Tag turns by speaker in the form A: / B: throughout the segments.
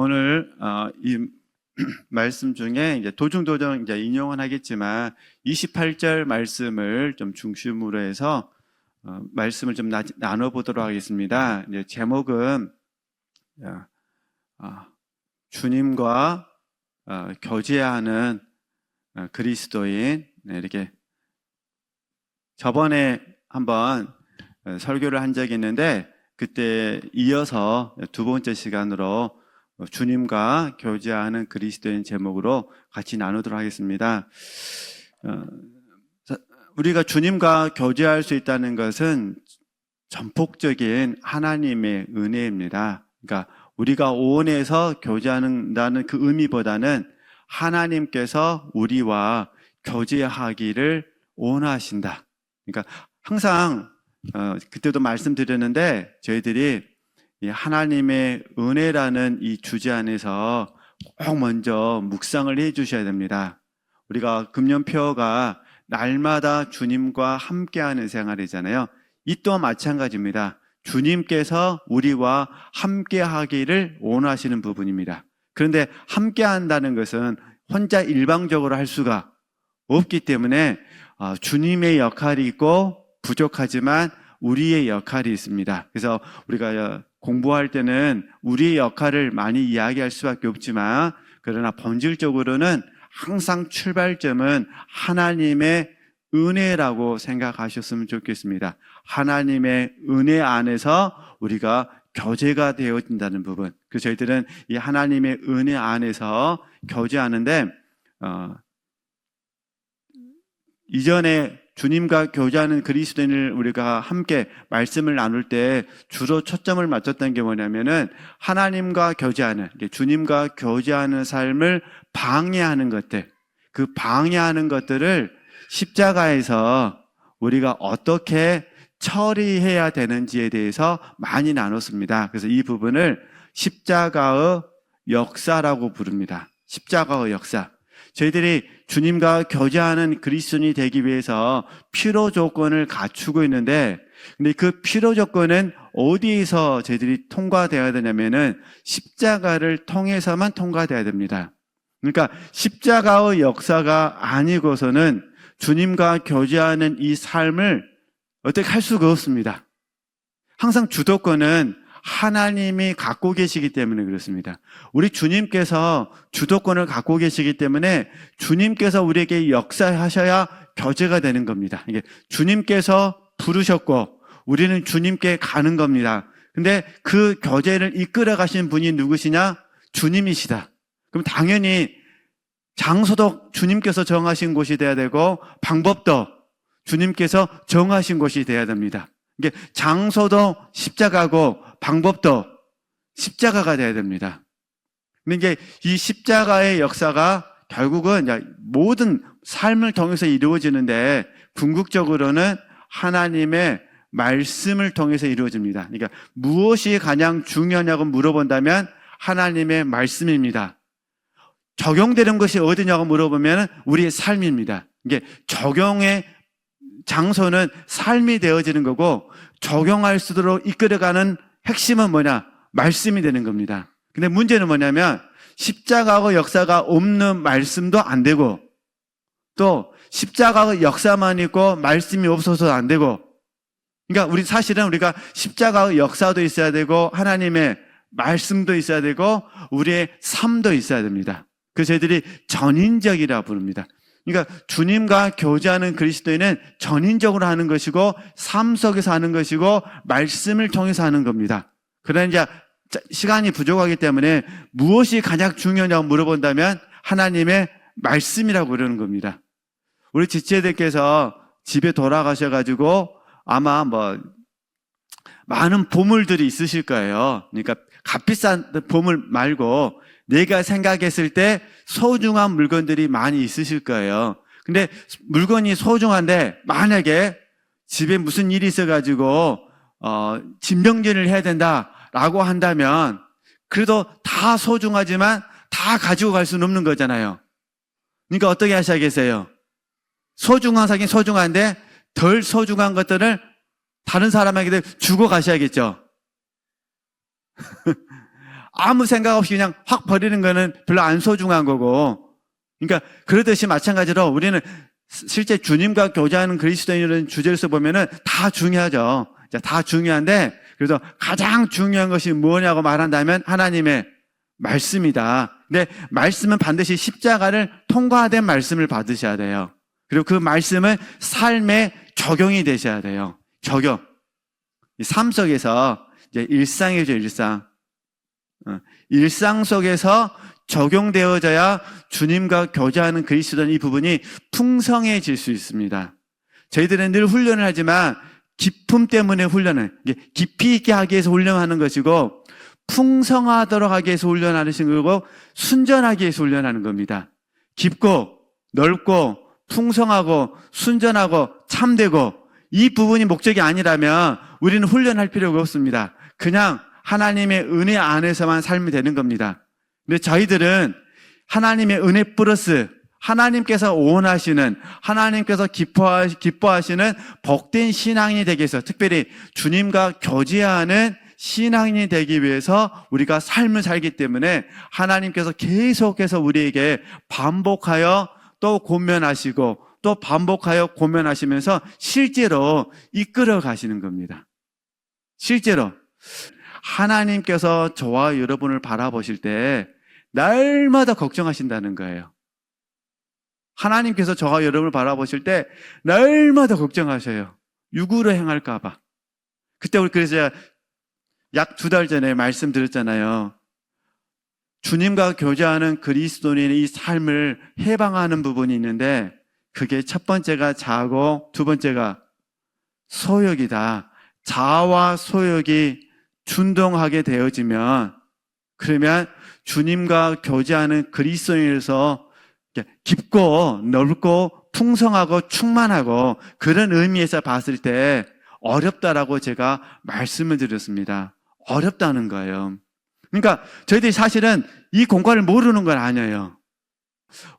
A: 오늘 이 말씀 중에 이제 도중도중 이제 인용은 하겠지만 28절 말씀을 좀 중심으로 해서 말씀을 좀 나눠보도록 하겠습니다. 이제 제목은 주님과 교제하는 그리스도인. 이렇게 저번에 한번 설교를 한 적이 있는데 그때 이어서 두 번째 시간으로 주님과 교제하는 그리스도인 제목으로 같이 나누도록 하겠습니다. 우리가 주님과 교제할 수 있다는 것은 전폭적인 하나님의 은혜입니다. 그러니까 우리가 오온에서 교제한다는 그 의미보다는 하나님께서 우리와 교제하기를 원하신다. 그러니까 항상 그때도 말씀드렸는데 저희들이 이 하나님의 은혜라는 이 주제 안에서 꼭 먼저 묵상을 해 주셔야 됩니다. 우리가 금년표가 날마다 주님과 함께하는 생활이잖아요. 이 또한 마찬가지입니다. 주님께서 우리와 함께하기를 원하시는 부분입니다. 그런데 함께한다는 것은 혼자 일방적으로 할 수가 없기 때문에 주님의 역할이 있고 부족하지만 우리의 역할이 있습니다. 그래서 우리가 공부할 때는 우리의 역할을 많이 이야기할 수밖에 없지만 그러나 본질적으로는 항상 출발점은 하나님의 은혜라고 생각하셨으면 좋겠습니다. 하나님의 은혜 안에서 우리가 교제가 되어진다는 부분. 그래서 저희들은 이 하나님의 은혜 안에서 교제하는데 이전에 주님과 교제하는 그리스도인을 우리가 함께 말씀을 나눌 때 주로 초점을 맞췄던 게 뭐냐면은 하나님과 교제하는, 주님과 교제하는 삶을 방해하는 것들, 그 방해하는 것들을 십자가에서 우리가 어떻게 처리해야 되는지에 대해서 많이 나눴습니다. 그래서 이 부분을 십자가의 역사라고 부릅니다. 십자가의 역사. 저희들이 주님과 교제하는 그리스도인이 되기 위해서 필요 조건을 갖추고 있는데, 근데 그 필요 조건은 어디에서 저희들이 통과되어야 되냐면은 십자가를 통해서만 통과되어야 됩니다. 그러니까 십자가의 역사가 아니고서는 주님과 교제하는 이 삶을 어떻게 할 수가 없습니다. 항상 주도권은 하나님이 갖고 계시기 때문에 그렇습니다. 우리 주님께서 주도권을 갖고 계시기 때문에 주님께서 우리에게 역사하셔야 교제가 되는 겁니다. 이게 주님께서 부르셨고 우리는 주님께 가는 겁니다. 근데 그 교제를 이끌어 가신 분이 누구시냐? 주님이시다. 그럼 당연히 장소도 주님께서 정하신 곳이 돼야 되고 방법도 주님께서 정하신 곳이 돼야 됩니다. 이게 장소도 십자가고 방법도 십자가가 돼야 됩니다. 근데 이제 이 십자가의 역사가 결국은 모든 삶을 통해서 이루어지는데 궁극적으로는 하나님의 말씀을 통해서 이루어집니다. 그러니까 무엇이 가장 중요하냐고 물어본다면 하나님의 말씀입니다. 적용되는 것이 어디냐고 물어보면 우리의 삶입니다. 이게 적용의 장소는 삶이 되어지는 거고 적용할 수 있도록 이끌어가는 핵심은 뭐냐? 말씀이 되는 겁니다. 근데 문제는 뭐냐면 십자가의 역사가 없는 말씀도 안 되고 또 십자가의 역사만 있고 말씀이 없어서도 안 되고 그러니까 사실은 우리가 십자가의 역사도 있어야 되고 하나님의 말씀도 있어야 되고 우리의 삶도 있어야 됩니다. 그래서 저희들이 전인적이라 부릅니다. 그러니까 주님과 교제하는 그리스도인은 전인적으로 하는 것이고 삶 속에서 하는 것이고 말씀을 통해서 하는 겁니다. 그러나 이제 시간이 부족하기 때문에 무엇이 가장 중요하냐고 물어본다면 하나님의 말씀이라고 그러는 겁니다. 우리 지체들께서 집에 돌아가셔가지고 아마 많은 보물들이 있으실 거예요. 그러니까 값비싼 보물 말고 내가 생각했을 때 소중한 물건들이 많이 있으실 거예요. 근데 물건이 소중한데 만약에 집에 무슨 일이 있어가지고 진병진을 해야 된다라고 한다면 그래도 다 소중하지만 다 가지고 갈 수는 없는 거잖아요. 그러니까 어떻게 하셔야겠어요? 소중한 사긴 소중한데 덜 소중한 것들을 다른 사람에게 주고 가셔야겠죠. 아무 생각 없이 그냥 확 버리는 거는 별로 안 소중한 거고, 그러니까 그러듯이 마찬가지로 우리는 실제 주님과 교제하는 그리스도인이라는 주제에서 보면은 다 중요하죠. 다 중요한데, 그래서 가장 중요한 것이 뭐냐고 말한다면 하나님의 말씀이다. 근데 말씀은 반드시 십자가를 통과된 말씀을 받으셔야 돼요. 그리고 그 말씀은 삶에 적용이 되셔야 돼요. 적용. 삶 속에서 이제 일상이죠, 일상. 일상 속에서 적용되어져야 주님과 교제하는 그리스도인 이 부분이 풍성해질 수 있습니다. 저희들은 늘 훈련을 하지만 기품 때문에 훈련을, 깊이 있게 하기 위해서 훈련하는 것이고 풍성하도록 하기 위해서 훈련하는 거고 순전하기 위해서 훈련하는 겁니다. 깊고 넓고 풍성하고 순전하고 참되고 이 부분이 목적이 아니라면 우리는 훈련할 필요가 없습니다. 그냥 하나님의 은혜 안에서만 삶이 되는 겁니다. 근데 저희들은 하나님의 은혜 플러스 하나님께서 원하시는, 하나님께서 기뻐하시는 복된 신앙인이 되기 위해서, 특별히 주님과 교제하는 신앙인이 되기 위해서 우리가 삶을 살기 때문에 하나님께서 계속해서 우리에게 반복하여 또 권면하시고 또 반복하여 권면하시면서 실제로 이끌어 가시는 겁니다. 실제로 하나님께서 저와 여러분을 바라보실 때 날마다 걱정하신다는 거예요. 하나님께서 저와 여러분을 바라보실 때 날마다 걱정하셔요. 육으로 행할까 봐. 그때 우리 그래서 약 2달 전에 말씀드렸잖아요. 주님과 교제하는 그리스도인의 이 삶을 해방하는 부분이 있는데 그게 첫 번째가 자아고 두 번째가 소욕이다. 자아와 소욕이 준동하게 되어지면 그러면 주님과 교제하는 그리스도인에서 깊고 넓고 풍성하고 충만하고 그런 의미에서 봤을 때 어렵다라고 제가 말씀을 드렸습니다. 어렵다는 거예요. 그러니까 저희들이 사실은 이 공간을 모르는 건 아니에요.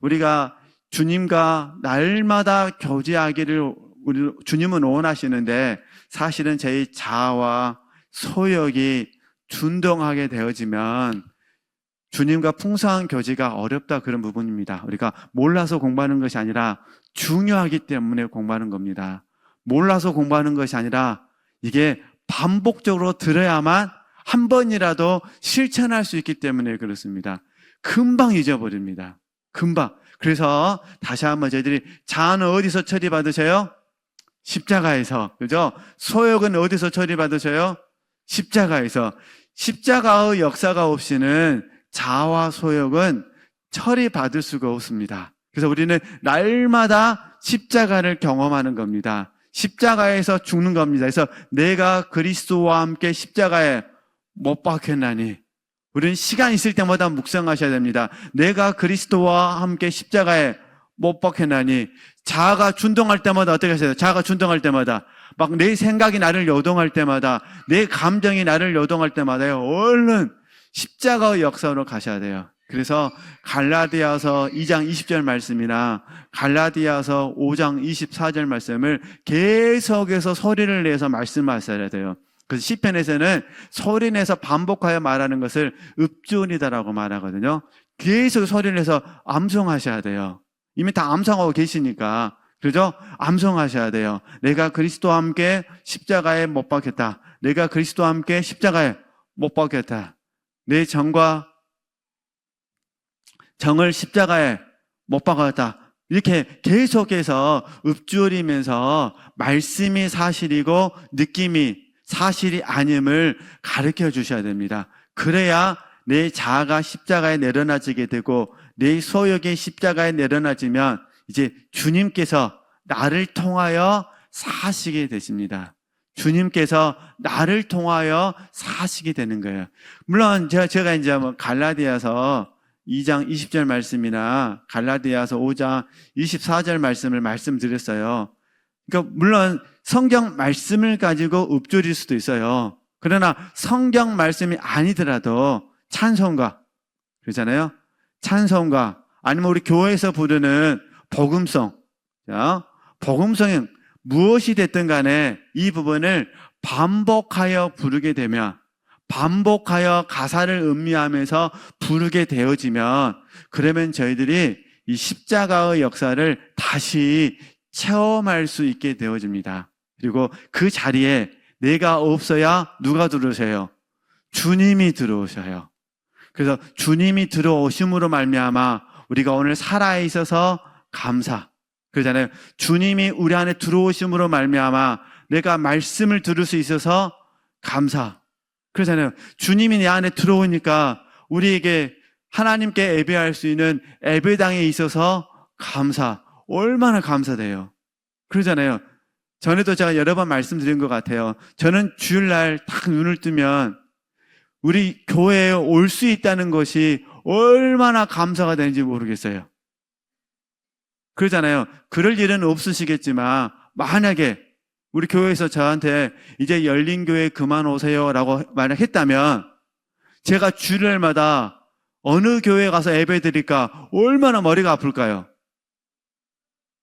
A: 우리가 주님과 날마다 교제하기를 주님은 원하시는데 사실은 저희 자아와 소욕이 준동하게 되어지면 주님과 풍성한 교제가 어렵다 그런 부분입니다. 우리가 몰라서 공부하는 것이 아니라 중요하기 때문에 공부하는 겁니다. 몰라서 공부하는 것이 아니라 이게 반복적으로 들어야만 한 번이라도 실천할 수 있기 때문에 그렇습니다. 금방 잊어버립니다. 금방. 그래서 다시 한번 저희들이 자아는 어디서 처리받으셔요? 십자가에서. 그죠? 소욕은 어디서 처리받으셔요? 십자가에서. 십자가의 역사가 없이는 자아와 소욕은 처리받을 수가 없습니다. 그래서 우리는 날마다 십자가를 경험하는 겁니다. 십자가에서 죽는 겁니다. 그래서 내가 그리스도와 함께 십자가에 못 박혔나니 우리는 시간 있을 때마다 묵상하셔야 됩니다. 내가 그리스도와 함께 십자가에 못 박혔나니 자아가 준동할 때마다 어떻게 하셔야 돼요? 자아가 준동할 때마다 막 내 생각이 나를 요동할 때마다 내 감정이 나를 요동할 때마다요 얼른 십자가의 역사로 가셔야 돼요. 그래서 갈라디아서 2장 20절 말씀이나 갈라디아서 5장 24절 말씀을 계속해서 소리를 내서 말씀하셔야 돼요. 그래서 시편에서는 소리 내서 반복하여 말하는 것을 읍주언이다라고 말하거든요. 계속 소리를 내서 암송하셔야 돼요. 이미 다 암송하고 계시니까. 그죠? 암송하셔야 돼요. 내가 그리스도와 함께 십자가에 못 박혔다. 내가 그리스도와 함께 십자가에 못 박혔다. 내 정과 정을 십자가에 못 박았다. 이렇게 계속해서 읊조리면서 말씀이 사실이고 느낌이 사실이 아님을 가르쳐 주셔야 됩니다. 그래야 내 자아가 십자가에 내려놔지게 되고 내 소욕이 십자가에 내려놔지면 이제 주님께서 나를 통하여 사시게 되십니다. 주님께서 나를 통하여 사시게 되는 거예요. 물론 제가 이제 갈라디아서 2장 20절 말씀이나 갈라디아서 5장 24절 말씀을 말씀드렸어요. 그러니까 물론 성경 말씀을 가지고 읊조릴 수도 있어요. 그러나 성경 말씀이 아니더라도 찬송가, 그러잖아요. 찬송가 아니면 우리 교회에서 부르는 복음송, 복음송은 무엇이 됐든 간에 이 부분을 반복하여 부르게 되면 반복하여 가사를 음미하면서 부르게 되어지면, 그러면 저희들이 이 십자가의 역사를 다시 체험할 수 있게 되어집니다. 그리고 그 자리에 내가 없어야 누가 들어오세요? 주님이 들어오셔요. 그래서 주님이 들어오심으로 말미암아 우리가 오늘 살아있어서 감사. 그러잖아요. 주님이 우리 안에 들어오심으로 말미암아 내가 말씀을 들을 수 있어서 감사. 그러잖아요. 주님이 내 안에 들어오니까 우리에게 하나님께 예배할 수 있는 예배당에 있어서 감사. 얼마나 감사돼요. 그러잖아요. 전에도 제가 여러 번 말씀드린 것 같아요. 저는 주일날 딱 눈을 뜨면 우리 교회에 올 수 있다는 것이 얼마나 감사가 되는지 모르겠어요. 그러잖아요. 그럴 일은 없으시겠지만 만약에 우리 교회에서 저한테 이제 열린교회 그만 오세요 라고 만약 했다면 제가 주일마다 어느 교회에 가서 예배 드릴까 얼마나 머리가 아플까요?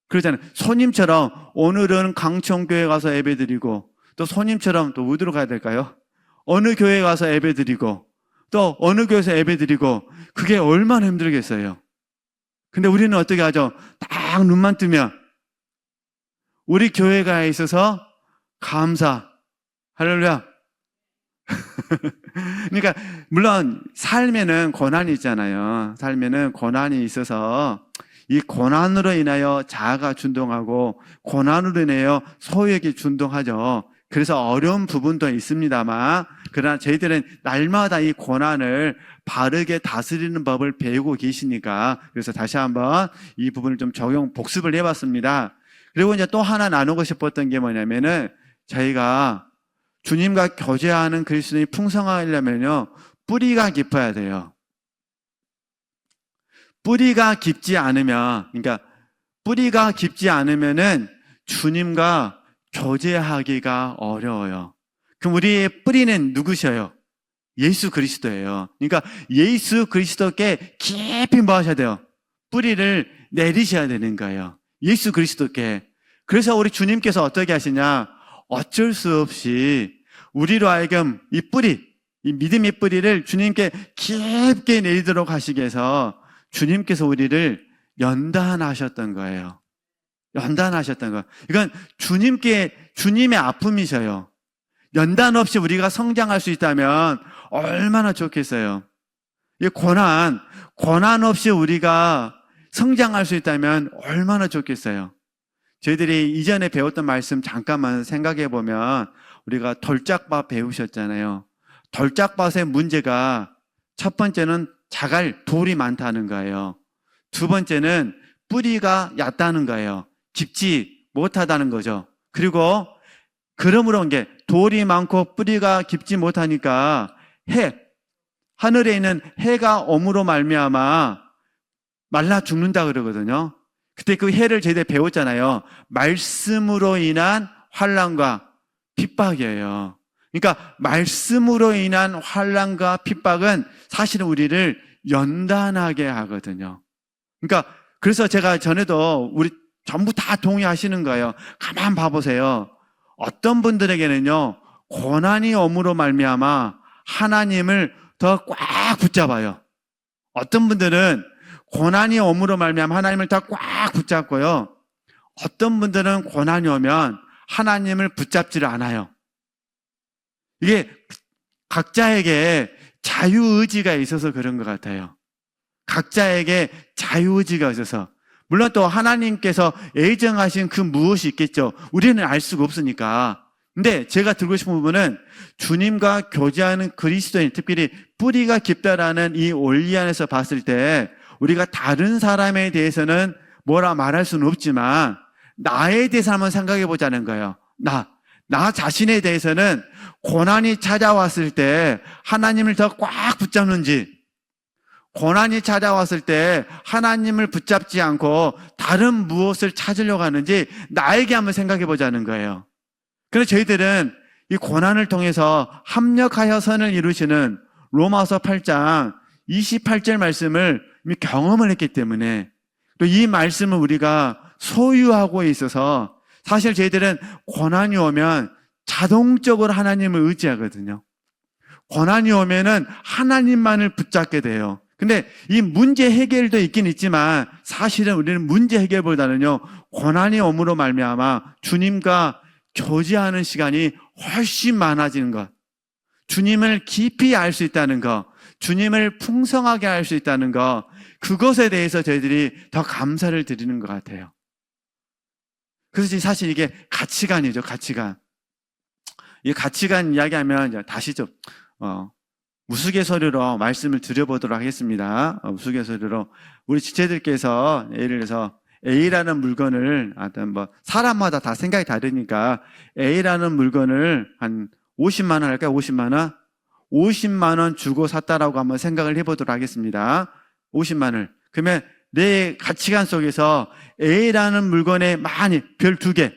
A: 그러잖아요. 손님처럼 오늘은 강청교회 가서 예배 드리고 또 손님처럼 또 어디로 가야 될까요? 어느 교회에 가서 예배 드리고 또 어느 교회에서 예배 드리고 그게 얼마나 힘들겠어요. 근데 우리는 어떻게 하죠? 딱 눈만 뜨면 우리 교회가 있어서 감사. 할렐루야. 그러니까 물론 삶에는 고난이 있잖아요. 삶에는 고난이 있어서 이 고난으로 인하여 자아가 준동하고 고난으로 인하여 소유욕이 준동하죠. 그래서 어려운 부분도 있습니다만 그러나 저희들은 날마다 이 고난을 바르게 다스리는 법을 배우고 계시니까 그래서 다시 한번 이 부분을 좀 복습을 해봤습니다. 그리고 이제 또 하나 나누고 싶었던 게 뭐냐면은 저희가 주님과 교제하는 그리스도인이 풍성하려면요 뿌리가 깊어야 돼요. 뿌리가 깊지 않으면, 그러니까 뿌리가 깊지 않으면은 주님과 교제하기가 어려워요. 그럼 우리의 뿌리는 누구셔요? 예수 그리스도예요. 그러니까 예수 그리스도께 깊이 뭐 하셔야 돼요? 뿌리를 내리셔야 되는 거예요. 예수 그리스도께. 그래서 우리 주님께서 어떻게 하시냐? 어쩔 수 없이 우리로 하여금 이 뿌리, 이 믿음의 뿌리를 주님께 깊게 내리도록 하시기 위해서 주님께서 우리를 연단하셨던 거예요. 연단하셨던 거. 이건 주님의 아픔이셔요. 연단 없이 우리가 성장할 수 있다면 얼마나 좋겠어요. 이 고난 없이 우리가 성장할 수 있다면 얼마나 좋겠어요. 저희들이 이전에 배웠던 말씀 잠깐만 생각해 보면 우리가 돌짝밭 배우셨잖아요. 돌짝밭의 문제가 첫 번째는 자갈, 돌이 많다는 거예요. 두 번째는 뿌리가 얕다는 거예요. 깊지 못하다는 거죠. 그리고 그러므로 이게 돌이 많고 뿌리가 깊지 못하니까 하늘에 있는 해가 엄으로 말미암아 말라 죽는다 그러거든요. 그때 그 해를 저희들 배웠잖아요. 말씀으로 인한 환난과 핍박이에요. 그러니까 말씀으로 인한 환난과 핍박은 사실은 우리를 연단하게 하거든요. 그러니까 그래서 제가 전에도 우리 전부 다 동의하시는 거예요. 가만 봐보세요. 어떤 분들에게는요 고난이 엄으로 말미암아 하나님을 더 꽉 붙잡아요. 어떤 분들은 고난이 엄으로 말미암아 하나님을 더 꽉 붙잡고요. 어떤 분들은 고난이 오면 하나님을 붙잡지를 않아요. 이게 각자에게 자유의지가 있어서 그런 것 같아요. 각자에게 자유의지가 있어서. 물론 또 하나님께서 예정하신 그 무엇이 있겠죠. 우리는 알 수가 없으니까. 근데 제가 들고 싶은 부분은 주님과 교제하는 그리스도인, 특별히 뿌리가 깊다라는 이 원리 안에서 봤을 때 우리가 다른 사람에 대해서는 뭐라 말할 수는 없지만 나에 대해서 한번 생각해 보자는 거예요. 나 자신에 대해서는 고난이 찾아왔을 때 하나님을 더 꽉 붙잡는지, 고난이 찾아왔을 때 하나님을 붙잡지 않고 다른 무엇을 찾으려고 하는지 나에게 한번 생각해 보자는 거예요. 그래서 저희들은 이 고난을 통해서 합력하여 선을 이루시는 로마서 8장 28절 말씀을 이미 경험을 했기 때문에 또 이 말씀을 우리가 소유하고 있어서 사실 저희들은 고난이 오면 자동적으로 하나님을 의지하거든요. 고난이 오면은 하나님만을 붙잡게 돼요. 근데 이 문제 해결도 있긴 있지만 사실은 우리는 문제 해결보다는요, 고난이 옴으로 말미암아 주님과 교제하는 시간이 훨씬 많아지는 것, 주님을 깊이 알 수 있다는 것, 주님을 풍성하게 알 수 있다는 것, 그것에 대해서 저희들이 더 감사를 드리는 것 같아요. 그래서 사실 이게 가치관이죠, 가치관. 이 가치관 이야기하면 이제 다시 좀 우스갯소리로 말씀을 드려보도록 하겠습니다. 우스갯소리로 우리 지체들께서 예를 들어서 A라는 물건을 사람마다 다 생각이 다르니까 A라는 물건을 한 50만 원 할까요? 50만 원? 50만 원 주고 샀다라고 한번 생각을 해보도록 하겠습니다. 50만 원을. 그러면 내 가치관 속에서 A라는 물건에 많이 별 2개,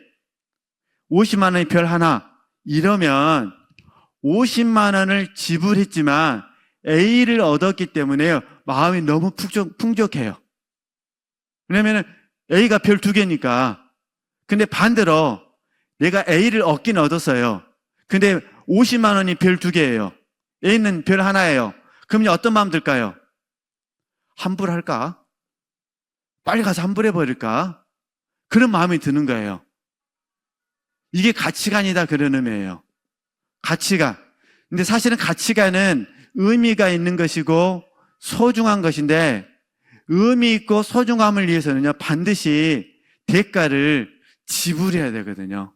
A: 50만 원이 별 하나, 이러면 50만 원을 지불했지만 A를 얻었기 때문에 마음이 너무 풍족해요. 왜냐면 A가 별 2개니까. 근데 반대로 내가 A를 얻긴 얻었어요. 근데 50만 원이 별 2개예요. A는 별 하나예요. 그럼 어떤 마음 들까요? 환불할까? 빨리 가서 환불해버릴까? 그런 마음이 드는 거예요. 이게 가치관이다, 그런 의미예요. 가치관. 근데 사실은 가치관은 의미가 있는 것이고 소중한 것인데, 의미 있고 소중함을 위해서는요, 반드시 대가를 지불해야 되거든요.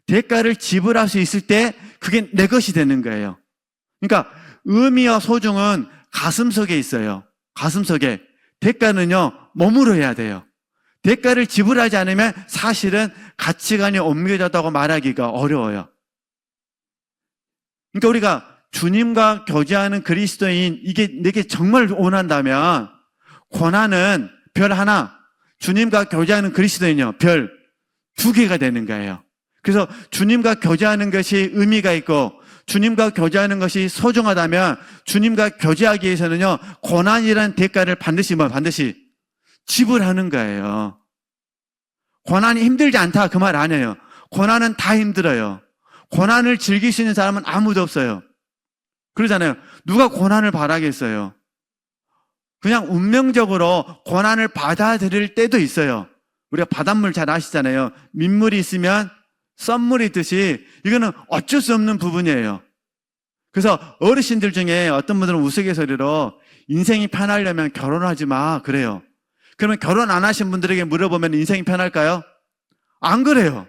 A: 대가를 지불할 수 있을 때 그게 내 것이 되는 거예요. 그러니까 의미와 소중은 가슴속에 있어요. 가슴속에. 대가는요, 몸으로 해야 돼요. 대가를 지불하지 않으면 사실은 가치관이 옮겨졌다고 말하기가 어려워요. 그러니까 우리가 주님과 교제하는 그리스도인, 이게 내게 정말 원한다면 고난은 별 하나, 주님과 교제하는 그리스도인요, 별 2개가 되는 거예요. 그래서 주님과 교제하는 것이 의미가 있고 주님과 교제하는 것이 소중하다면 주님과 교제하기 위해서는요, 고난이라는 대가를 반드시 지불하는 거예요. 고난이 힘들지 않다, 그 말 아니에요. 고난은 다 힘들어요. 고난을 즐길 수 있는 사람은 아무도 없어요. 그러잖아요. 누가 고난을 바라겠어요? 그냥 운명적으로 고난을 받아들일 때도 있어요. 우리가 바닷물 잘 아시잖아요. 민물이 있으면 썸물이 있듯이 이거는 어쩔 수 없는 부분이에요. 그래서 어르신들 중에 어떤 분들은 우스갯소리로 인생이 편하려면 결혼하지 마, 그래요. 그러면 결혼 안 하신 분들에게 물어보면 인생이 편할까요? 안 그래요.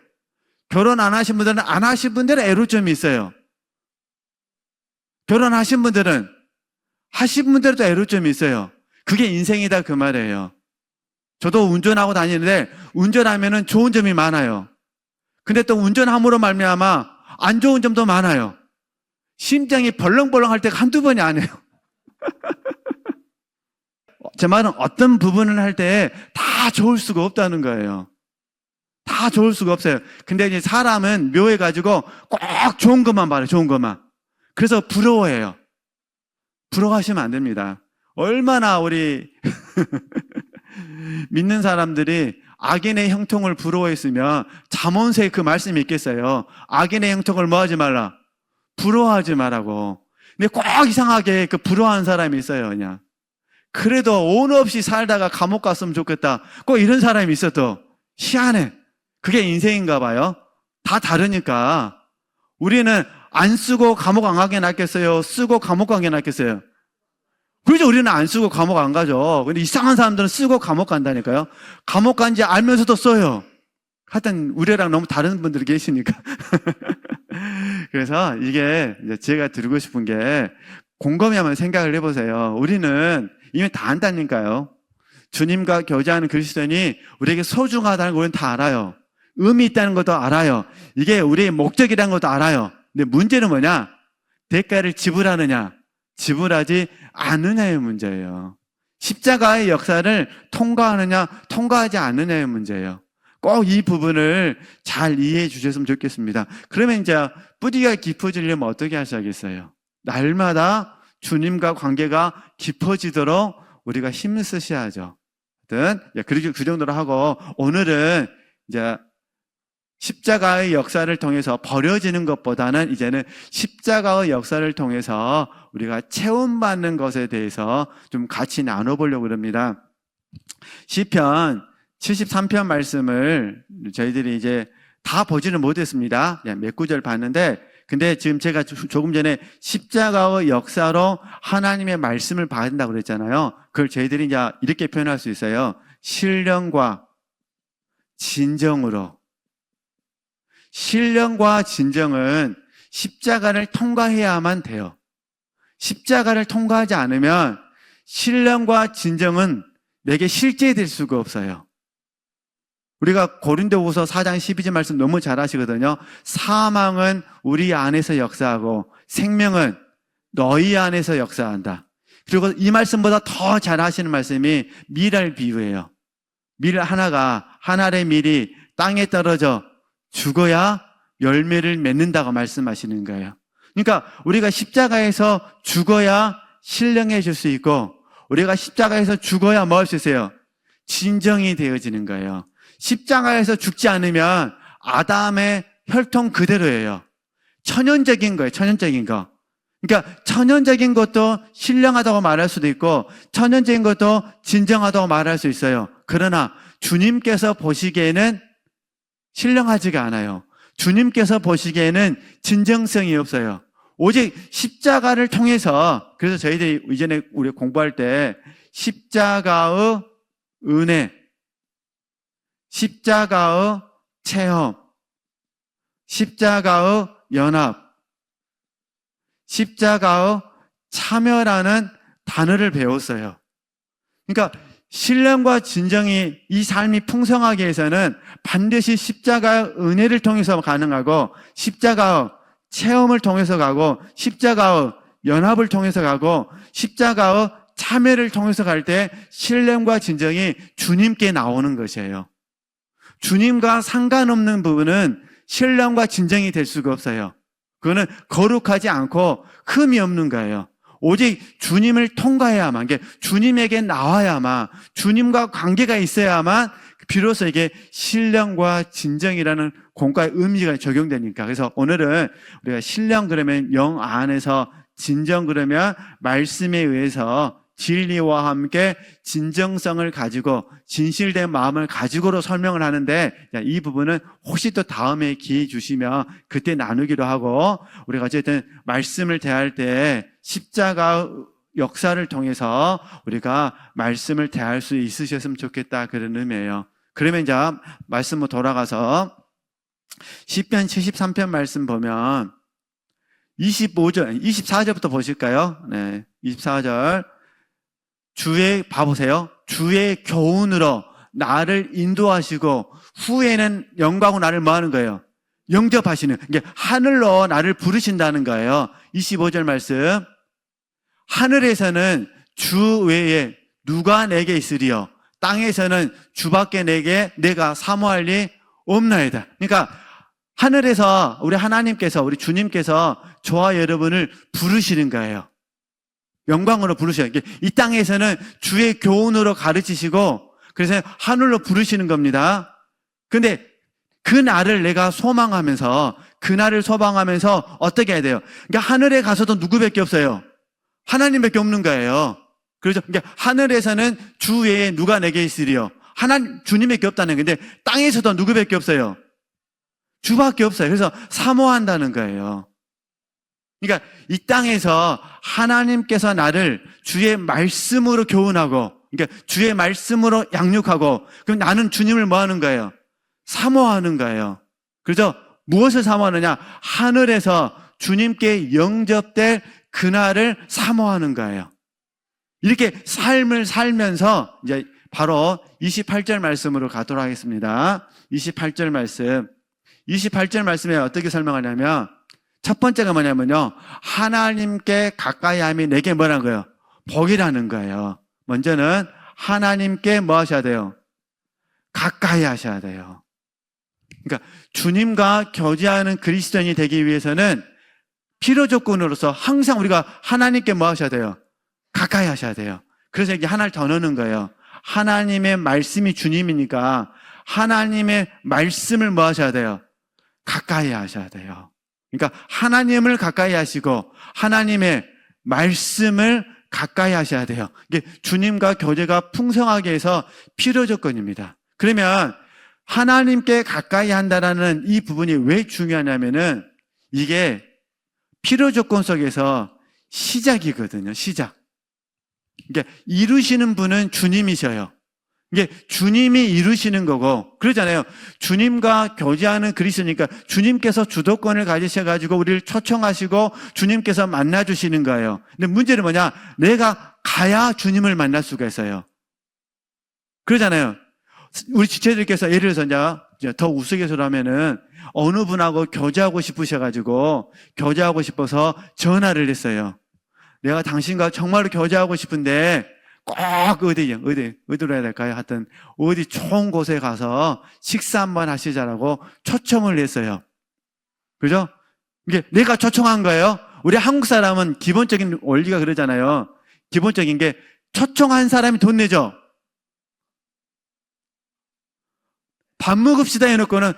A: 결혼 안 하신 분들은 안 하신 분들은 애로점이 있어요. 결혼하신 분들은 하신 분들도 애로점이 있어요. 그게 인생이다, 그 말이에요. 저도 운전하고 다니는데 운전하면은 좋은 점이 많아요. 근데 또 운전함으로 말미암아 안 좋은 점도 많아요. 심장이 벌렁벌렁 할 때가 한두 번이 아니에요. 제 말은 어떤 부분을 할 때 다 좋을 수가 없다는 거예요. 다 좋을 수가 없어요. 근데 이제 사람은 묘해가지고 꼭 좋은 것만 말해요. 좋은 것만. 그래서 부러워해요. 부러워하시면 안 됩니다. 얼마나 우리 믿는 사람들이 악인의 형통을 부러워했으면 잠언서에 그 말씀이 있겠어요. 악인의 형통을 뭐 하지 말라? 부러워하지 말라고. 근데 꼭 이상하게 그 부러워하는 사람이 있어요, 그냥. 그래도 온 없이 살다가 감옥 갔으면 좋겠다. 꼭 이런 사람이 있어도 희한해. 그게 인생인가 봐요. 다 다르니까. 우리는 안 쓰고 감옥 안 가게 낫겠어요? 쓰고 감옥 가게 낫겠어요? 그렇죠. 우리는 안 쓰고 감옥 안 가죠. 근데 이상한 사람들은 쓰고 감옥 간다니까요. 감옥 간지 알면서도 써요. 하여튼 우리랑 너무 다른 분들이 계시니까. 그래서 이게 이제 제가 드리고 싶은 게, 곰곰이 한번 생각을 해보세요. 우리는 이미 다 안다니까요. 주님과 교제하는 그리스도인이 우리에게 소중하다는 걸 우리는 다 알아요. 의미 있다는 것도 알아요. 이게 우리의 목적이라는 것도 알아요. 근데 문제는 뭐냐? 대가를 지불하느냐, 지불하지 않느냐의 문제예요. 십자가의 역사를 통과하느냐, 통과하지 않느냐의 문제예요. 꼭 이 부분을 잘 이해해 주셨으면 좋겠습니다. 그러면 이제 뿌리가 깊어지려면 어떻게 하셔야겠어요? 날마다 주님과 관계가 깊어지도록 우리가 힘을 쓰셔야죠. 하여튼 그 정도로 하고, 오늘은 이제 십자가의 역사를 통해서 버려지는 것보다는 이제는 십자가의 역사를 통해서 우리가 체험받는 것에 대해서 좀 같이 나눠보려고 합니다. 시편 73편 말씀을 저희들이 이제 다 보지는 못했습니다. 몇 구절 봤는데, 근데 지금 제가 조금 전에 십자가의 역사로 하나님의 말씀을 받는다고 그랬잖아요. 그걸 저희들이 이제 이렇게 표현할 수 있어요. 신령과 진정으로. 신령과 진정은 십자가를 통과해야만 돼요. 십자가를 통과하지 않으면 신령과 진정은 내게 실제될 수가 없어요. 우리가 고린도후서 4장 12절 말씀 너무 잘 아시거든요. 사망은 우리 안에서 역사하고 생명은 너희 안에서 역사한다. 그리고 이 말씀보다 더 잘 하시는 말씀이 밀알 비유예요. 밀 하나가, 한 알의 밀이 땅에 떨어져 죽어야 열매를 맺는다고 말씀하시는 거예요. 그러니까 우리가 십자가에서 죽어야 신령해질 수 있고, 우리가 십자가에서 죽어야 뭐 할 수 있어요? 진정이 되어지는 거예요. 십자가에서 죽지 않으면 아담의 혈통 그대로예요. 천연적인 거예요. 천연적인 거. 그러니까 천연적인 것도 신령하다고 말할 수도 있고 천연적인 것도 진정하다고 말할 수 있어요. 그러나 주님께서 보시기에는 신령하지가 않아요. 주님께서 보시기에는 진정성이 없어요. 오직 십자가를 통해서, 그래서 저희들이 이전에 우리 공부할 때 십자가의 은혜, 십자가의 체험, 십자가의 연합, 십자가의 참여라는 단어를 배웠어요. 그러니까 신령과 진정이 이 삶이 풍성하게 해서는 반드시 십자가의 은혜를 통해서 가능하고, 십자가의 체험을 통해서 가고, 십자가의 연합을 통해서 가고, 십자가의 참여를 통해서 갈 때 신령과 진정이 주님께 나오는 것이에요. 주님과 상관없는 부분은 신령과 진정이 될 수가 없어요. 그거는 거룩하지 않고 흠이 없는 거예요. 오직 주님을 통과해야만, 주님에게 나와야만, 주님과 관계가 있어야만 비로소 이게 신령과 진정이라는 공과의 의미가 적용되니까. 그래서 오늘은 우리가 신령 그러면 영 안에서, 진정 그러면 말씀에 의해서 진리와 함께 진정성을 가지고 진실된 마음을 가지고로 설명을 하는데, 이 부분은 혹시 또 다음에 기회 주시면 그때 나누기로 하고, 우리가 어쨌든 말씀을 대할 때 십자가 역사를 통해서 우리가 말씀을 대할 수 있으셨으면 좋겠다, 그런 의미예요. 그러면 이제 말씀으로 돌아가서 시편 73편 말씀 보면 24절부터 보실까요? 네, 24절. 봐보세요. 주의 교훈으로 나를 인도하시고 후에는 영광으로 나를 뭐 하는 거예요? 영접하시는, 이게 하늘로 나를 부르신다는 거예요. 25절 말씀. 하늘에서는 주 외에 누가 내게 있으리요? 땅에서는 주밖에 내가 사모할 리 없나이다. 그러니까 하늘에서 우리 하나님께서, 우리 주님께서 저와 여러분을 부르시는 거예요. 영광으로 부르셔요. 이 땅에서는 주의 교훈으로 가르치시고, 그래서 하늘로 부르시는 겁니다. 근데 그 날을 내가 소망하면서, 그날을 소망하면서 어떻게 해야 돼요? 그러니까 하늘에 가서도 누구밖에 없어요? 하나님밖에 없는 거예요. 그렇죠? 그러니까 하늘에서는 주 외에 누가 내게 있으리요? 주님밖에 없다는 건데, 땅에서도 누구밖에 없어요? 주밖에 없어요. 그래서 사모한다는 거예요. 그러니까 이 땅에서 하나님께서 나를 주의 말씀으로 교훈하고, 그러니까 주의 말씀으로 양육하고, 그럼 나는 주님을 뭐 하는 거예요? 사모하는 거예요. 그래서 무엇을 사모하느냐? 하늘에서 주님께 영접될 그날을 사모하는 거예요. 이렇게 삶을 살면서 이제 바로 28절 말씀으로 가도록 하겠습니다. 28절 말씀. 28절 말씀에 어떻게 설명하냐면, 첫 번째가 뭐냐면요, 하나님께 가까이 함이 내게 뭐라는 거예요? 복이라는 거예요. 먼저는 하나님께 뭐 하셔야 돼요? 가까이 하셔야 돼요. 그러니까 주님과 교제하는 그리스도인이 되기 위해서는 필요 조건으로서 항상 우리가 하나님께 뭐 하셔야 돼요? 가까이 하셔야 돼요. 그래서 이제 하나를 더 넣는 거예요. 하나님의 말씀이 주님이니까 하나님의 말씀을 뭐 하셔야 돼요? 가까이 하셔야 돼요. 그러니까 하나님을 가까이 하시고 하나님의 말씀을 가까이 하셔야 돼요. 이게 주님과 교제가 풍성하게 해서 필요 조건입니다. 그러면 하나님께 가까이 한다는 이 부분이 왜 중요하냐면은 이게 필요 조건 속에서 시작이거든요. 시작. 그러니까 이루시는 분은 주님이셔요. 이게 주님이 이루시는 거고, 그러잖아요. 주님과 교제하는 그리스도니까 주님께서 주도권을 가지셔가지고 우리를 초청하시고 주님께서 만나주시는 거예요. 근데 문제는 뭐냐? 내가 가야 주님을 만날 수가 있어요. 그러잖아요. 우리 지체들께서 예를 들어서 이제 더 우스갯소리로 하면은 어느 분하고 교제하고 싶으셔가지고 교제하고 싶어서 전화를 했어요. 내가 당신과 정말로 교제하고 싶은데 꼭 어디로 해야 될까요? 하여튼 어디 좋은 곳에 가서 식사 한번 하시자라고 초청을 했어요. 그죠? 이게 내가 초청한 거예요. 우리 한국 사람은 기본적인 원리가 그러잖아요. 기본적인 게 초청한 사람이 돈 내죠. 밥 먹읍시다 해놓고는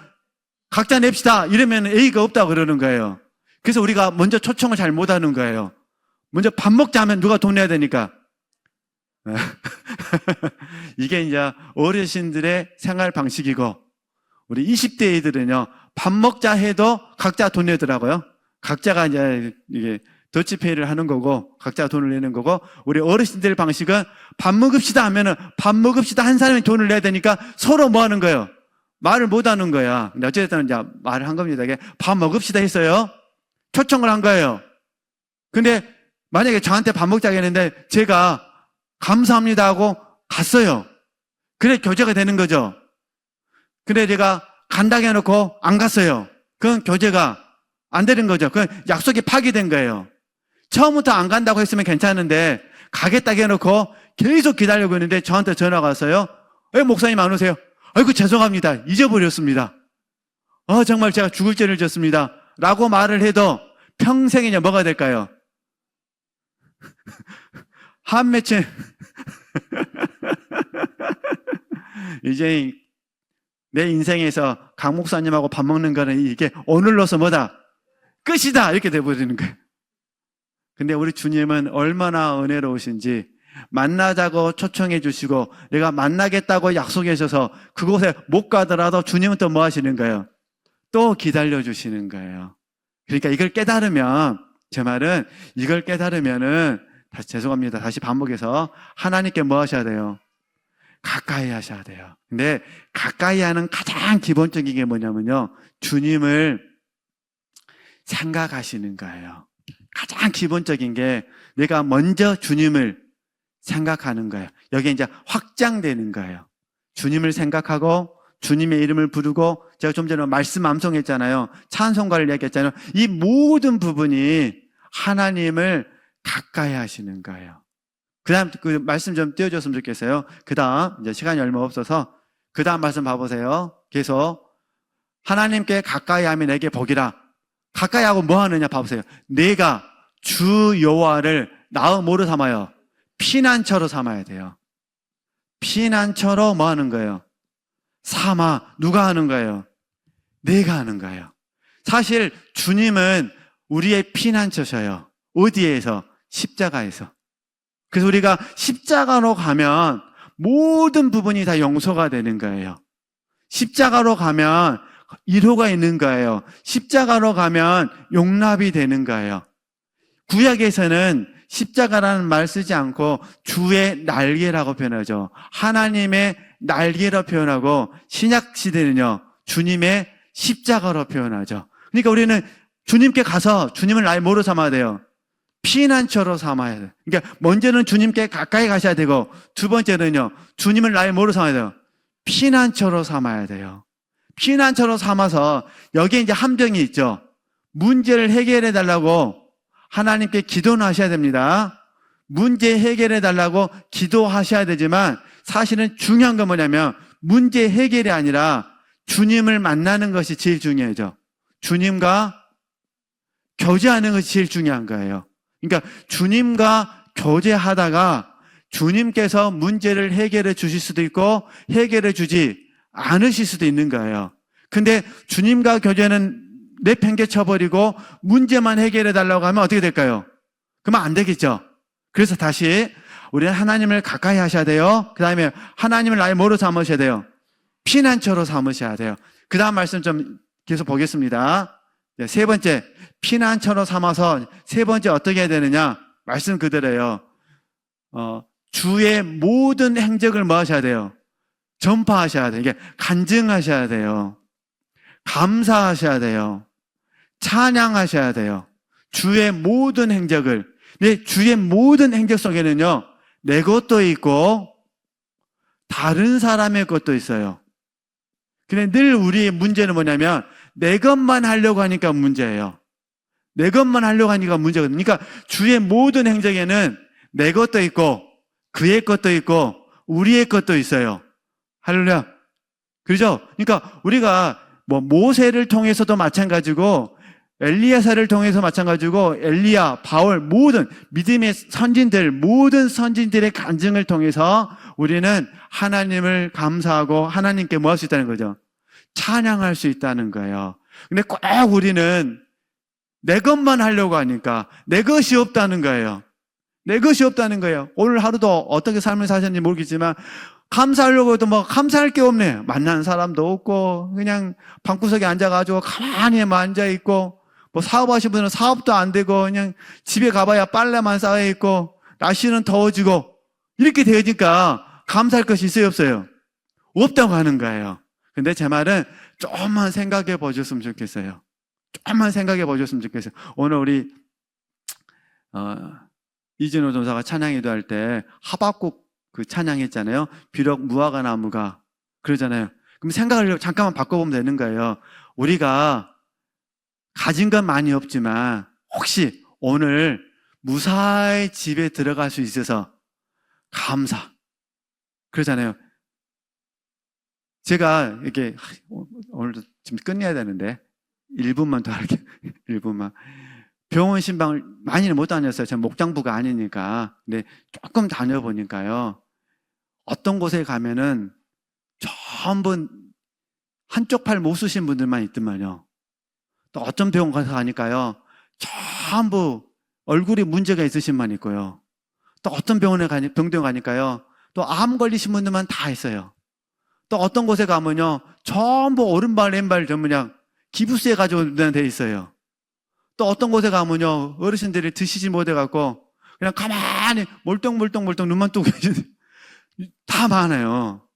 A: 각자 냅시다 이러면 A가 없다고 그러는 거예요. 그래서 우리가 먼저 초청을 잘 못하는 거예요. 먼저 밥 먹자 하면 누가 돈 내야 되니까. 이게 이제 어르신들의 생활 방식이고, 우리 20대들은요, 밥 먹자 해도 각자 돈 내더라고요. 각자가 이제 이게 더치페이를 하는 거고, 각자 돈을 내는 거고, 우리 어르신들 방식은 밥 먹읍시다 하면은 밥 먹읍시다 한 사람이 돈을 내야 되니까 서로 뭐 하는 거예요? 말을 못 하는 거야. 근데 어쨌든 이제 말을 한 겁니다. 이게 밥 먹읍시다 했어요. 초청을 한 거예요. 근데 만약에 저한테 밥 먹자고 했는데 제가 감사합니다 하고 갔어요. 그래 교제가 되는 거죠. 근데 제가 간다고 해놓고 안 갔어요. 그건 교제가 안 되는 거죠. 그건 약속이 파기된 거예요. 처음부터 안 간다고 했으면 괜찮은데 가겠다고 해놓고 계속 기다리고 있는데 저한테 전화가 왔어요. 목사님 안 오세요? 아이고 죄송합니다. 잊어버렸습니다. 정말 제가 죽을 죄를 졌습니다. 라고 말을 해도 평생에 뭐가 될까요? 한 맺힌 이제 내 인생에서 강 목사님하고 밥 먹는 거는 이게 오늘로서 뭐다? 끝이다! 이렇게 돼버리는 거예요. 근데 우리 주님은 얼마나 은혜로우신지 만나자고 초청해 주시고 내가 만나겠다고 약속해 주셔서 그곳에 못 가더라도 주님은 또 뭐 하시는 거예요? 또 기다려 주시는 거예요. 그러니까 이걸 깨달으면, 제 말은 이걸 깨달으면은 죄송합니다. 다시 반복해서 하나님께 뭐 하셔야 돼요? 가까이 하셔야 돼요. 근데 가까이 하는 가장 기본적인 게 뭐냐면요, 주님을 생각하시는 거예요. 가장 기본적인 게 내가 먼저 주님을 생각하는 거예요. 여기에 이제 확장되는 거예요. 주님을 생각하고 주님의 이름을 부르고, 제가 좀 전에 말씀 암송했잖아요. 찬송가를 얘기했잖아요. 이 모든 부분이 하나님을 가까이 하시는 거예요. 그 다음 그 말씀 좀 띄워줬으면 좋겠어요. 그 다음 이제 시간이 얼마 없어서 그 다음 말씀 봐보세요. 계속 하나님께 가까이 하면 내게 복이라. 가까이 하고 뭐 하느냐 봐보세요. 내가 주 여호와를 나의 뭐로 삼아요? 피난처로 삼아야 돼요. 피난처로 뭐 하는 거예요? 삼아. 누가 하는 거예요? 내가 하는 거예요. 사실 주님은 우리의 피난처셔요. 어디에서? 십자가에서. 그래서 우리가 십자가로 가면 모든 부분이 다 용서가 되는 거예요. 십자가로 가면 위로가 있는 거예요. 십자가로 가면 용납이 되는 거예요. 구약에서는 십자가라는 말 쓰지 않고 주의 날개라고 표현하죠. 하나님의 날개로 표현하고, 신약 시대는요 주님의 십자가로 표현하죠. 그러니까 우리는 주님께 가서 주님을 나의 뭐로 삼아야 돼요? 피난처로 삼아야 돼요. 그러니까 먼저는 주님께 가까이 가셔야 되고, 두 번째는요 주님을 나의 뭐로 삼아야 돼요? 피난처로 삼아야 돼요. 피난처로 삼아서 여기에 이제 함정이 있죠. 문제를 해결해 달라고 하나님께 기도는 하셔야 됩니다. 문제 해결해 달라고 기도하셔야 되지만 사실은 중요한 건 뭐냐면 문제 해결이 아니라 주님을 만나는 것이 제일 중요하죠. 주님과 교제하는 것이 제일 중요한 거예요. 그러니까 주님과 교제하다가 주님께서 문제를 해결해 주실 수도 있고 해결해 주지 않으실 수도 있는 거예요. 근데 주님과 교제는 내팽개쳐버리고 문제만 해결해 달라고 하면 어떻게 될까요? 그러면 안 되겠죠. 그래서 다시 우리는 하나님을 가까이 하셔야 돼요. 그 다음에 하나님을 나의 뭐로 삼으셔야 돼요? 피난처로 삼으셔야 돼요. 그 다음 말씀 좀 계속 보겠습니다. 세 번째, 피난처로 삼아서 세 번째 어떻게 해야 되느냐? 말씀 그대로예요. 주의 모든 행적을 뭐 하셔야 돼요? 전파하셔야 돼요. 이게 간증하셔야 돼요. 감사하셔야 돼요. 찬양하셔야 돼요. 주의 모든 행적을. 근데 주의 모든 행적 속에는요, 내 것도 있고 다른 사람의 것도 있어요. 근데 늘 우리의 문제는 뭐냐면 내 것만 하려고 하니까 문제예요. 내 것만 하려고 하니까 문제거든요. 그러니까 주의 모든 행적에는 내 것도 있고 그의 것도 있고 우리의 것도 있어요. 할렐루야. 그렇죠? 그러니까 우리가 뭐 모세를 통해서도 마찬가지고 엘리야사를 통해서 마찬가지고 엘리야, 바울 모든 믿음의 선진들 모든 선진들의 간증을 통해서 우리는 하나님을 감사하고 하나님께 뭐 할 수 있다는 거죠? 찬양할 수 있다는 거예요. 근데 꼭 우리는 내 것만 하려고 하니까 내 것이 없다는 거예요. 내 것이 없다는 거예요. 오늘 하루도 어떻게 삶을 사셨는지 모르겠지만 감사하려고 해도 뭐 감사할 게 없네. 만나는 사람도 없고 그냥 방구석에 앉아가지고 가만히만 앉아있고 뭐 사업하시는 분들은 사업도 안 되고 그냥 집에 가봐야 빨래만 쌓여있고 날씨는 더워지고 이렇게 되니까 감사할 것이 있어요 없어요? 없다고 하는 거예요. 근데 제 말은 조금만 생각해 보셨으면 좋겠어요. 조금만 생각해 보셨으면 좋겠어요. 오늘 우리 이진호 전사가 찬양기도 할 때 하박국 그 찬양했잖아요. 비록 무화과 나무가 그러잖아요. 그럼 생각을 잠깐만 바꿔보면 되는 거예요. 우리가 가진 건 많이 없지만 혹시 오늘 무사히 집에 들어갈 수 있어서 감사 그러잖아요. 제가 이렇게 오늘도 지금 끝내야 되는데 1분만 더 할게요. 1분만. 병원 신방을 많이는 못 다녔어요. 제가 목장부가 아니니까. 근데 조금 다녀보니까요. 어떤 곳에 가면은 전부 한쪽 팔 못 쓰신 분들만 있더만요. 또 어떤 병원 가서 가니까요. 전부 얼굴에 문제가 있으신 분 있고요. 또 어떤 병원에 가니까요. 또 암 걸리신 분들만 다 있어요. 또 어떤 곳에 가면요. 전부 오른발, 왼발 전부 그냥 기부스에 가지고 돼 있어요. 또 어떤 곳에 가면요. 어르신들이 드시지 못해갖고 그냥 가만히 몰똥 눈만 뜨고 계시는 다 많아요.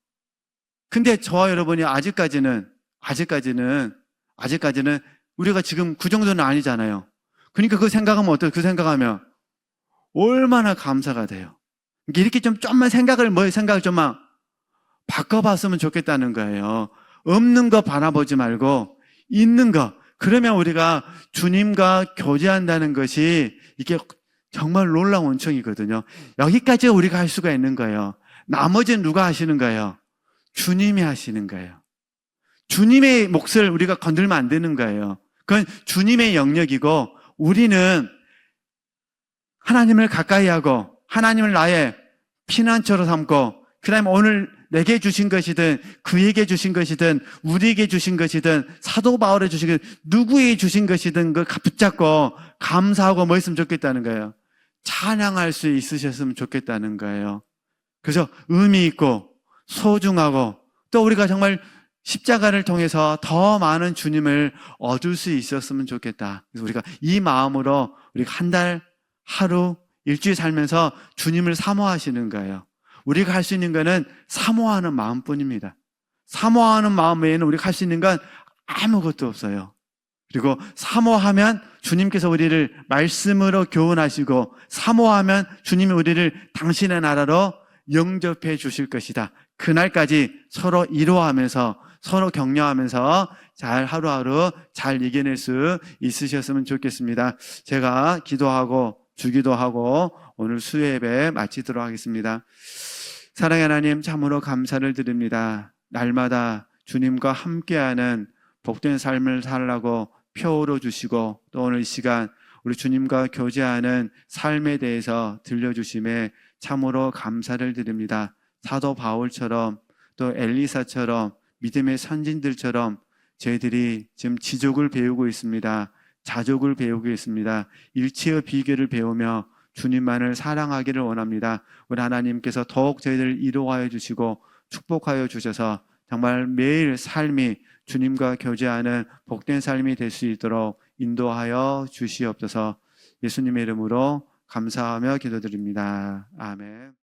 A: 근데 저와 여러분이 아직까지는 우리가 지금 그 정도는 아니잖아요. 그러니까 그 생각하면 어때요? 그 생각하면 얼마나 감사가 돼요. 이렇게 좀만 생각을 좀만 바꿔봤으면 좋겠다는 거예요. 없는 거 바라보지 말고 있는 거. 그러면 우리가 주님과 교제한다는 것이 이게 정말 놀라운 원청이거든요. 여기까지 우리가 할 수가 있는 거예요. 나머지는 누가 하시는 거예요? 주님이 하시는 거예요. 주님의 몫을 우리가 건들면 안 되는 거예요. 그건 주님의 영역이고 우리는 하나님을 가까이 하고 하나님을 나의 피난처로 삼고 그 다음에 오늘 내게 주신 것이든 그에게 주신 것이든 우리에게 주신 것이든 사도 바울에 주신 것 누구에게 주신 것이든 그걸 붙잡고 감사하고 뭐 했으면 좋겠다는 거예요. 찬양할 수 있으셨으면 좋겠다는 거예요. 그래서 의미 있고 소중하고 또 우리가 정말 십자가를 통해서 더 많은 주님을 얻을 수 있었으면 좋겠다. 그래서 우리가 이 마음으로 우리가 한 달, 하루, 일주일 살면서 주님을 사모하시는 거예요. 우리가 할 수 있는 거는 사모하는 마음뿐입니다. 사모하는 마음 외에는 우리가 할 수 있는 건 아무것도 없어요. 그리고 사모하면 주님께서 우리를 말씀으로 교훈하시고 사모하면 주님이 우리를 당신의 나라로 영접해 주실 것이다. 그날까지 서로 이루어하면서 서로 격려하면서 잘 하루하루 잘 이겨낼 수 있으셨으면 좋겠습니다. 제가 기도하고 주기도하고 오늘 수요 예배 마치도록 하겠습니다. 사랑의 하나님 참으로 감사를 드립니다. 날마다 주님과 함께하는 복된 삶을 살라고 표로 주시고 또 오늘 이 시간 우리 주님과 교제하는 삶에 대해서 들려주심에 참으로 감사를 드립니다. 사도 바울처럼 또 엘리사처럼 믿음의 선진들처럼 저희들이 지금 지족을 배우고 있습니다. 자족을 배우고 있습니다. 일체의 비결을 배우며 주님만을 사랑하기를 원합니다. 우리 하나님께서 더욱 저희들을 이로하여 주시고 축복하여 주셔서 정말 매일 삶이 주님과 교제하는 복된 삶이 될 수 있도록 인도하여 주시옵소서. 예수님의 이름으로 감사하며 기도드립니다. 아멘.